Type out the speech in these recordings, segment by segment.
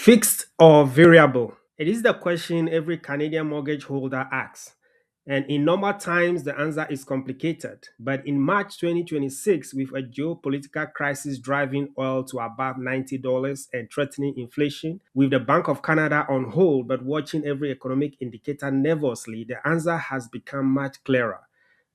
Fixed or variable? It is the question every Canadian mortgage holder asks. And in normal times, the answer is complicated. But in March 2026, with a geopolitical crisis driving oil to above $90 and threatening inflation, with the Bank of Canada on hold but watching every economic indicator nervously, the answer has become much clearer.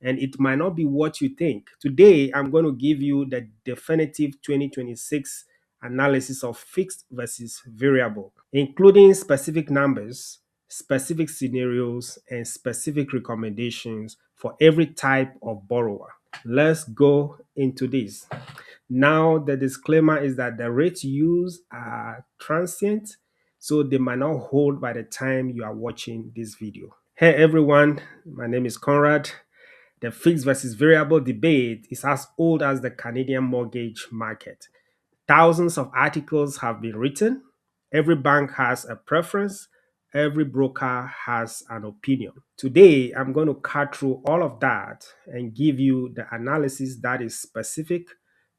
And it might not be what you think. Today, I'm going to give you the definitive 2026 analysis of fixed versus variable, including specific numbers, specific scenarios, and specific recommendations for every type of borrower. Let's go into this. Now, the disclaimer is that the rates used are transient, so they might not hold by the time you are watching this video. Hey everyone, my name is Conrad. The fixed versus variable debate is as old as the Canadian mortgage market. Thousands of articles have been written. Every bank has a preference. Every broker has an opinion. Today, I'm going to cut through all of that and give you the analysis that is specific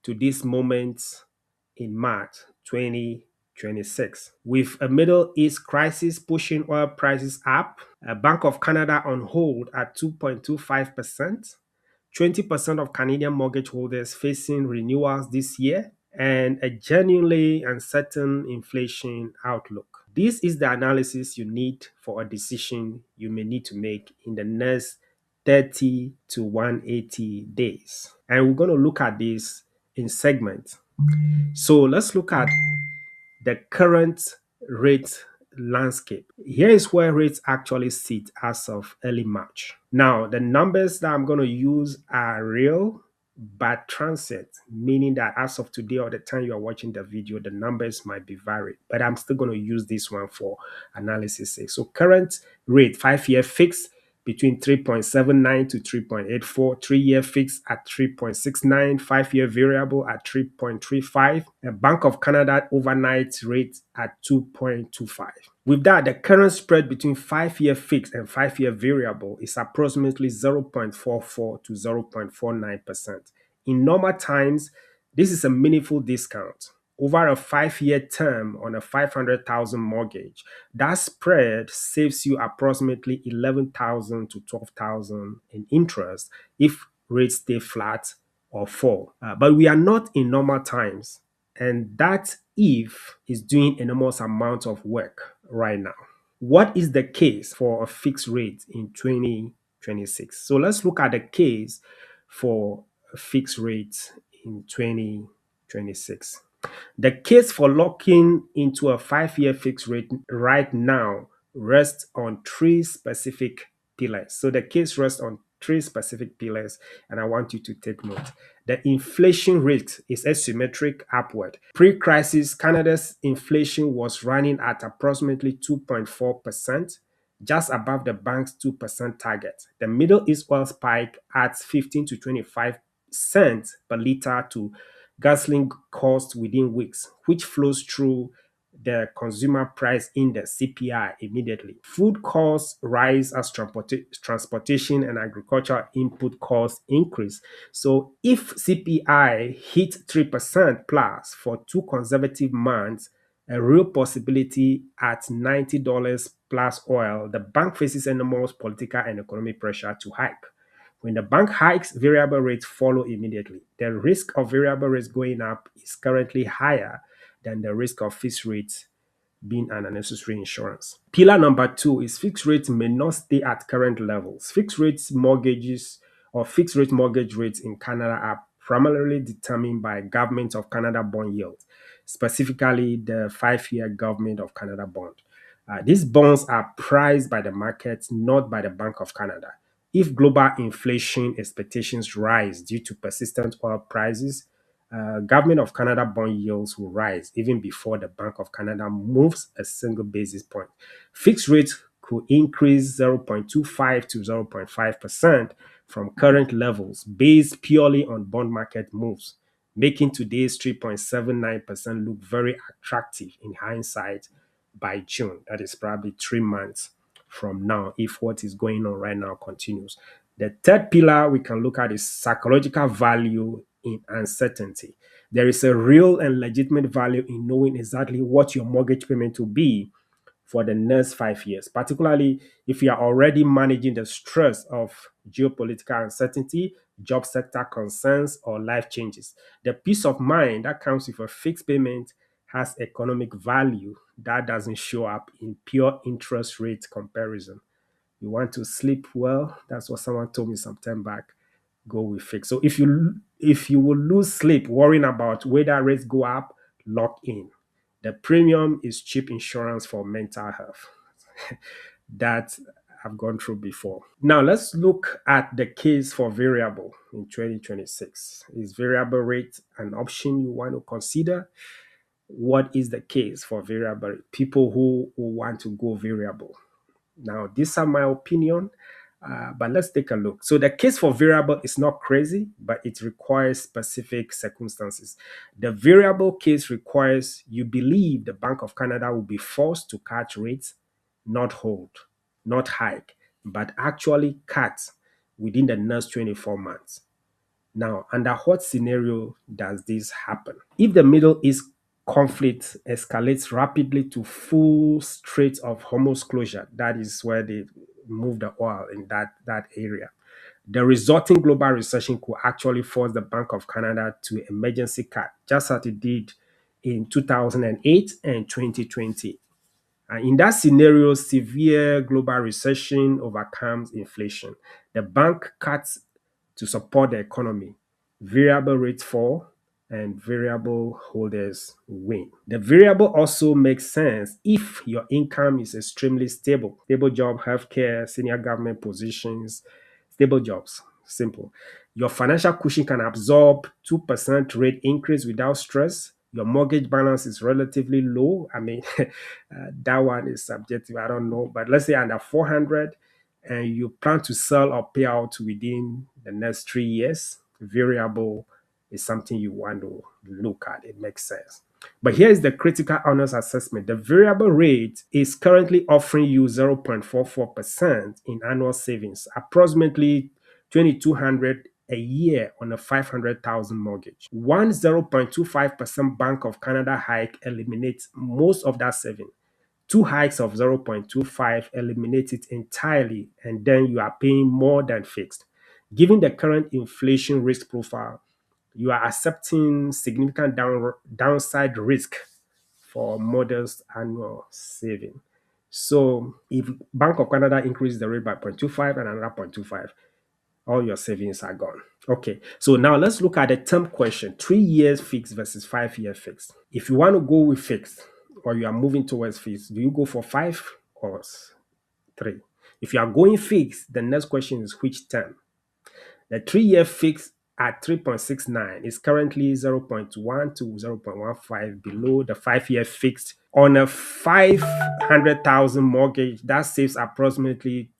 to this moment in March 2026. With a Middle East crisis pushing oil prices up, a Bank of Canada on hold at 2.25%, 20% of Canadian mortgage holders facing renewals this year, and a genuinely uncertain inflation outlook. This is the analysis you need for a decision you may need to make in the next 30 to 180 days. And we're going to look at this in segments. So let's look at the current rate landscape. Here is where rates actually sit as of early March. Now, the numbers that I'm going to use are real but transient, meaning that as of today or the time you are watching the video, the numbers might be varied, but I'm still going to use this one for analysis sake. So current rate, 5-year fixed between 3.79 to 3.84, 3-year fixed at 3.69, 5-year variable at 3.35, a Bank of Canada overnight rate at 2.25. With that, the current spread between 5-year fixed and 5-year variable is approximately 0.44 to 0.49%. In normal times, this is a meaningful discount. Over a 5-year term on a 500,000 mortgage, that spread saves you approximately 11,000 to 12,000 in interest if rates stay flat or fall. But we are not in normal times, and that if is doing enormous amount of work right now. What is the case for a fixed rate in 2026? So let's look at the case for a fixed rate in 2026. The case for locking into a 5-year fixed rate right now rests on three specific pillars. So the case rests on three specific pillars, and I want you to take note. The inflation rate is asymmetric upward. Pre-crisis, Canada's inflation was running at approximately 2.4%, just above the bank's 2% target. The Middle East oil spike adds 15 to 25 cents per liter to gasoline cost within weeks, which flows through the consumer price index CPI immediately. Food costs rise as transportation and agricultural input costs increase. So if CPI hit 3% plus for 2 consecutive months, a real possibility at $90 plus oil, the bank faces enormous political and economic pressure to hike. When the bank hikes, variable rates follow immediately. The risk of variable rates going up is currently higher than the risk of fixed rates being an unnecessary insurance. Pillar number 2 is fixed rates may not stay at current levels. Fixed rates mortgages or fixed rate mortgage rates in Canada are primarily determined by Government of Canada bond yields, specifically the 5-year Government of Canada bond. These bonds are priced by the market, not by the Bank of Canada. If global inflation expectations rise due to persistent oil prices, Government of Canada bond yields will rise even before the Bank of Canada moves a single basis point. Fixed rates could increase 0.25 to 0.5% from current levels based purely on bond market moves, making today's 3.79% look very attractive in hindsight by June. That is probably 3 months from now if what is going on right now continues. The third pillar we can look at is psychological value in uncertainty. There is a real and legitimate value in knowing exactly what your mortgage payment will be for the next 5 years, particularly if you are already managing the stress of geopolitical uncertainty, job sector concerns, or life changes. The peace of mind that comes with a fixed payment has economic value that doesn't show up in pure interest rate comparison. You want to sleep well? That's what someone told me some time back. Go with fixed. So if you will lose sleep worrying about whether rates go up, lock in. The premium is cheap insurance for mental health. That I've gone through before. Now let's look at the case for variable in 2026. Is variable rate an option you want to consider? What is the case for variable? People who want to go variable. Now, these are my opinion, but let's take a look. So the case for variable is not crazy, but it requires specific circumstances. The variable case requires you believe the Bank of Canada will be forced to cut rates, not hold, not hike, but actually cut within the next 24 months. Now, under what scenario does this happen? If the Middle East conflict escalates rapidly to full Strait of Hormuz closure, that is where they move the oil in that area, the resulting global recession could actually force the Bank of Canada to emergency cut, just as it did in 2008 and 2020. And in that scenario, severe global recession overcomes inflation. The bank cuts to support the economy. Variable rates fall and variable holders win. The variable also makes sense if your income is extremely stable. Stable job, healthcare, senior government positions, stable jobs. Simple. Your financial cushion can absorb 2% rate increase without stress. Your mortgage balance is relatively low. I mean, that one is subjective. I don't know. But let's say under 400 and you plan to sell or pay out within the next 3 years, variable is something you want to look at. It makes sense. But here is the critical honest assessment. The variable rate is currently offering you 0.44% in annual savings, approximately 2,200 a year on a 500,000 mortgage. One 0.25% Bank of Canada hike eliminates most of that saving. Two hikes of 0.25 eliminate it entirely, and then you are paying more than fixed. Given the current inflation risk profile, you are accepting significant downside risk for modest annual saving. So if Bank of Canada increases the rate by 0.25 and another 0.25, all your savings are gone. Okay, so now let's look at the term question: 3 years fixed versus 5 year fixed. If you want to go with fixed or you are moving towards fixed, do you go for 5 or 3? If you are going fixed, the next question is which term? The 3 year fixed at 3.69 is currently 0.1 to 0.15 below the 5 year fixed. On a 500,000 mortgage, that saves approximately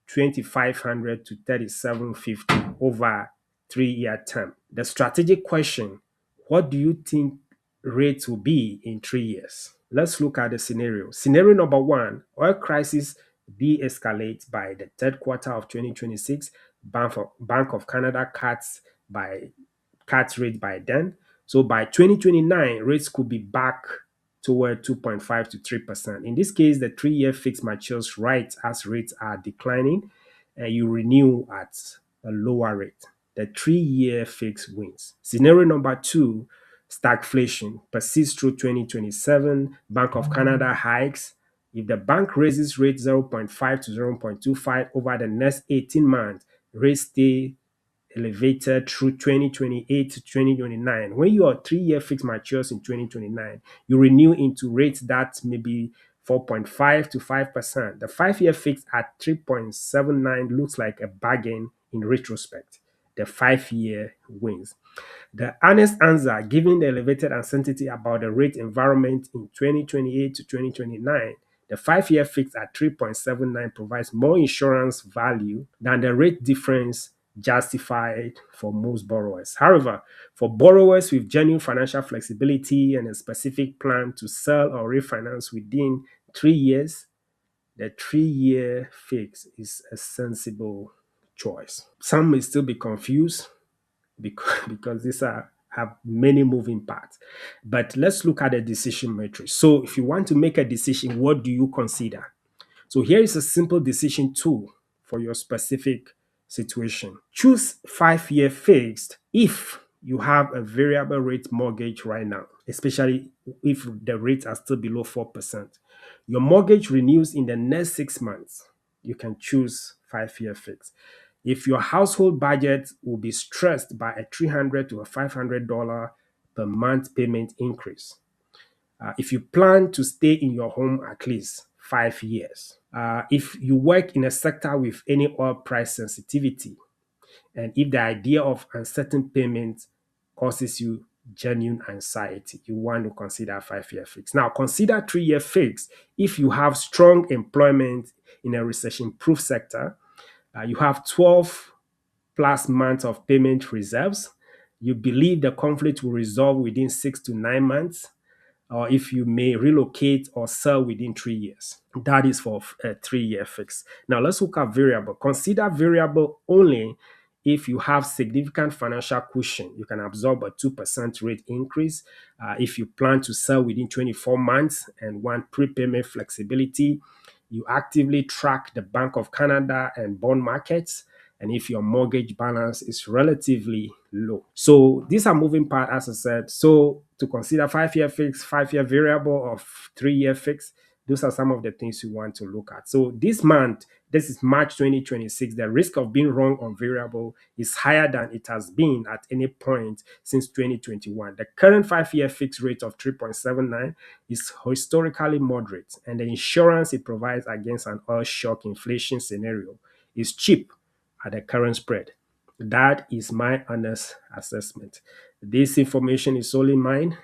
2,500 to 3,750 over 3 year term. The strategic question: what do you think rates will be in 3 years? Let's look at the scenario. Scenario number one: oil crisis de-escalates by the third quarter of 2026. Bank of Canada cuts rate by then. So by 2029, rates could be back toward 2.5 to 3%. In this case, the 3 year fix matures right as rates are declining, and you renew at a lower rate. The 3 year fix wins. Scenario number two: stagflation persists through 2027. Bank of Canada hikes. If the bank raises rate 0.5 to 0.25 over the next 18 months, rates stay elevated through 2028 to 2029. When your 3 year fix matures in 2029, you renew into rates that may be 4.5 to 5%. The 5 year fix at 3.79 looks like a bargain in retrospect. The 5 year wins. The honest answer, given the elevated uncertainty about the rate environment in 2028 to 2029, the 5 year fix at 3.79 provides more insurance value than the rate difference justified for most borrowers. However, for borrowers with genuine financial flexibility and a specific plan to sell or refinance within 3 years, the 3 year fix is a sensible choice. Some may still be confused because these are have many moving parts. But let's look at the decision matrix. So if you want to make a decision, what do you consider? So here is a simple decision tool for your specific situation. Choose 5-year fixed if you have a variable rate mortgage right now, especially if the rates are still below 4%. Your mortgage renews in the next 6 months. You can choose 5-year fixed. If your household budget will be stressed by a $300 to a $500 per month payment increase, if you plan to stay in your home at least 5 years, if you work in a sector with any oil price sensitivity, and if the idea of uncertain payments causes you genuine anxiety, you want to consider a 5-year fix. Now, consider 3-year fix if you have strong employment in a recession proof sector, you have 12 plus months of payment reserves, you believe the conflict will resolve within 6 to 9 months, or if you may relocate or sell within 3 years. That is for a 3-year fix. Now let's look at variable. Consider variable only if you have significant financial cushion. You can absorb a 2% rate increase. If you plan to sell within 24 months and want prepayment flexibility, you actively track the Bank of Canada and bond markets, and if your mortgage balance is relatively low. So these are moving parts, as I said. So to consider 5-year fix, 5-year variable, or 3-year fix, those are some of the things you want to look at. So this month, this is March 2026, the risk of being wrong on variable is higher than it has been at any point since 2021. The current 5-year fixed rate of 3.79 is historically moderate, and the insurance it provides against an oil shock inflation scenario is cheap at the current spread. That is my honest assessment. This information is solely mine.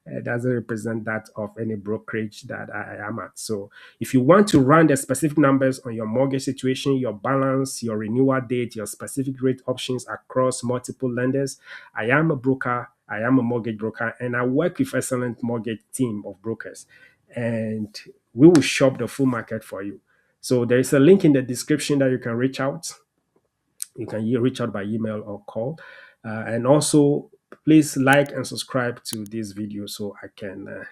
It doesn't represent that of any brokerage that I am at. So if you want to run the specific numbers on your mortgage situation, your balance, your renewal date, your specific rate options across multiple lenders, I am a broker. I am a mortgage broker, and I work with excellent mortgage team of brokers. And we will shop the full market for you. So there is a link in the description that you can reach out. You can reach out by email or call. And also, please like and subscribe to this video so I can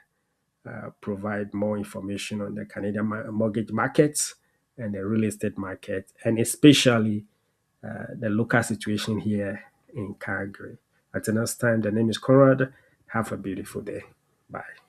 provide more information on the Canadian mortgage markets and the real estate market, and especially the local situation here in Calgary. Until next time, the name is Conrad. Have a beautiful day. Bye.